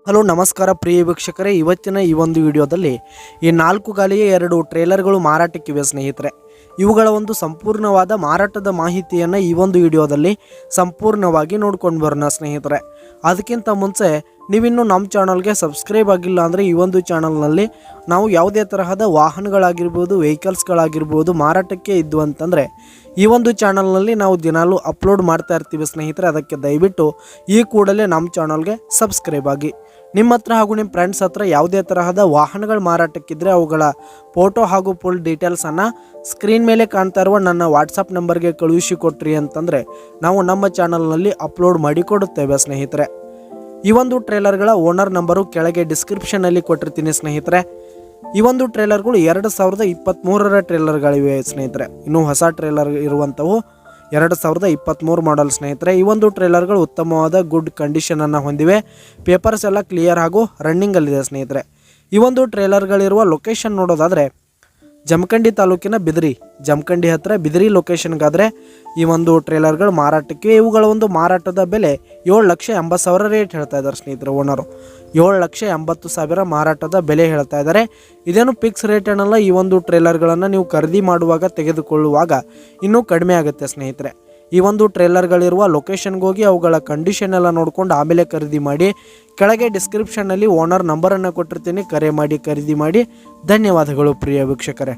Hello ನಮಸ್ಕಾರ ಪ್ರಿಯ ವೀಕ್ಷಕರೇ, ಇವತ್ತಿನ ಈ ಒಂದು ವಿಡಿಯೋದಲ್ಲಿ ಈ 4 ಗಾಲಿಯ 2 ಟ್ರೇಲರ್ಗಳು ಮಾರಾಟಕ್ಕಿವೆ ಸ್ನೇಹಿತರೆ. ಇವುಗಳ ಒಂದು ಸಂಪೂರ್ಣವಾದ ಮಾರಾಟದ ಮಾಹಿತಿಯನ್ನು ಈ ಒಂದು ವಿಡಿಯೋದಲ್ಲಿ ಸಂಪೂರ್ಣವಾಗಿ ನೋಡ್ಕೊಂಡು ಬರೋಣ ಸ್ನೇಹಿತರೆ. ಅದಕ್ಕಿಂತ ಮುಂಚೆ ನೀವಿನ್ನೂ ನಮ್ಮ ಚಾನಲ್ಗೆ ಸಬ್ಸ್ಕ್ರೈಬ್ ಆಗಿಲ್ಲ ಅಂದರೆ ಈ ಒಂದು ಚಾನಲ್ನಲ್ಲಿ ನಾವು ಯಾವುದೇ ತರಹದ ವಾಹನಗಳಾಗಿರ್ಬೋದು, ವೆಹಿಕಲ್ಸ್ಗಳಾಗಿರ್ಬೋದು ಮಾರಾಟಕ್ಕೆ ಇದ್ದು ಅಂತಂದರೆ ಈ ಒಂದು ಚಾನಲ್ನಲ್ಲಿ ನಾವು ದಿನಾಲೂ ಅಪ್ಲೋಡ್ ಮಾಡ್ತಾ ಇರ್ತೀವಿ ಸ್ನೇಹಿತರೆ. ಅದಕ್ಕೆ ದಯವಿಟ್ಟು ಈ ಕೂಡಲೇ ನಮ್ಮ ಚಾನಲ್ಗೆ ಸಬ್ಸ್ಕ್ರೈಬ್ ಆಗಿ. ನಿಮ್ಮ ಹತ್ರ ಹಾಗೂ ನಿಮ್ಮ ಫ್ರೆಂಡ್ಸ್ ಹತ್ರ ಯಾವುದೇ ತರಹದ ವಾಹನಗಳು ಮಾರಾಟಕ್ಕಿದ್ರೆ ಅವುಗಳ ಫೋಟೋ ಹಾಗೂ ಫುಲ್ ಡೀಟೇಲ್ಸನ್ನು ಸ್ಕ್ರೀನ್ ಮೇಲೆ ಕಾಣ್ತಾ ಇರುವ ನನ್ನ ವಾಟ್ಸಪ್ ನಂಬರ್ಗೆ ಕಳುಹಿಸಿ ಕೊಟ್ರಿ ಅಂತಂದರೆ ನಾವು ನಮ್ಮ ಚಾನಲ್ನಲ್ಲಿ ಅಪ್ಲೋಡ್ ಮಾಡಿ ಕೊಡುತ್ತೇವೆ ಸ್ನೇಹಿತರೆ. ಈ ಒಂದು ಟ್ರೇಲರ್ಗಳ ಓನರ್ ನಂಬರು ಕೆಳಗೆ ಡಿಸ್ಕ್ರಿಪ್ಷನಲ್ಲಿ ಕೊಟ್ಟಿರ್ತೀನಿ ಸ್ನೇಹಿತರೆ. ಈ ಒಂದು ಟ್ರೇಲರ್ಗಳು 2023ರ ಟ್ರೇಲರ್ಗಳಿವೆ ಸ್ನೇಹಿತರೆ. ಇನ್ನೂ ಹೊಸ ಟ್ರೇಲರ್ ಇರುವಂಥವು 2023 ಮಾಡಲ್ ಸ್ನೇಹಿತರೆ. ಈ ಒಂದು ಟ್ರೇಲರ್ಗಳು ಉತ್ತಮವಾದ ಗುಡ್ ಕಂಡೀಷನನ್ನು ಹೊಂದಿವೆ. ಪೇಪರ್ಸ್ ಎಲ್ಲ ಕ್ಲಿಯರ್ ಹಾಗೂ ರನ್ನಿಂಗಲ್ಲಿದೆ ಸ್ನೇಹಿತರೆ. ಈ ಒಂದು ಟ್ರೇಲರ್ಗಳಿರುವ ಲೊಕೇಶನ್ ನೋಡೋದಾದರೆ ಜಮಖಂಡಿ ತಾಲೂಕಿನ ಜಮಖಂಡಿ ಹತ್ತಿರ ಬಿದಿರಿ ಲೊಕೇಶನ್ಗಾದರೆ ಈ ಒಂದು ಟ್ರೇಲರ್ಗಳು ಮಾರಾಟಕ್ಕೆ. ಇವುಗಳ ಒಂದು ಮಾರಾಟದ ಬೆಲೆ 7,80,000 ರೇಟ್ ಹೇಳ್ತಾ ಇದ್ದಾರೆ ಸ್ನೇಹಿತರೆ. ಓನರು 7,80,000 ಮಾರಾಟದ ಬೆಲೆ ಹೇಳ್ತಾ ಇದ್ದಾರೆ. ಇದೇನು ಫಿಕ್ಸ್ ರೇಟ್ ಏನಲ್ಲ. ಈ ಒಂದು ಟ್ರೇಲರ್ಗಳನ್ನು ನೀವು ಖರೀದಿ ಮಾಡುವಾಗ ತೆಗೆದುಕೊಳ್ಳುವಾಗ ಇನ್ನೂ ಕಡಿಮೆ ಆಗುತ್ತೆ ಸ್ನೇಹಿತರೆ. ಈ ಒಂದು ಟ್ರೇಲರ್ಗಳಿರುವ ಲೊಕೇಶನ್ಗೆ ಹೋಗಿ ಅವುಗಳ ಕಂಡೀಷನ್ ಎಲ್ಲ ನೋಡ್ಕೊಂಡು ಆಮೇಲೆ ಖರೀದಿ ಮಾಡಿ. ಕೆಳಗೆ ಡಿಸ್ಕ್ರಿಪ್ಷನ್ನಲ್ಲಿ ಓನರ್ ನಂಬರನ್ನು ಕೊಟ್ಟಿರ್ತೀನಿ, ಕರೆ ಮಾಡಿ ಖರೀದಿ ಮಾಡಿ. ಧನ್ಯವಾದಗಳು ಪ್ರಿಯ ವೀಕ್ಷಕರೇ.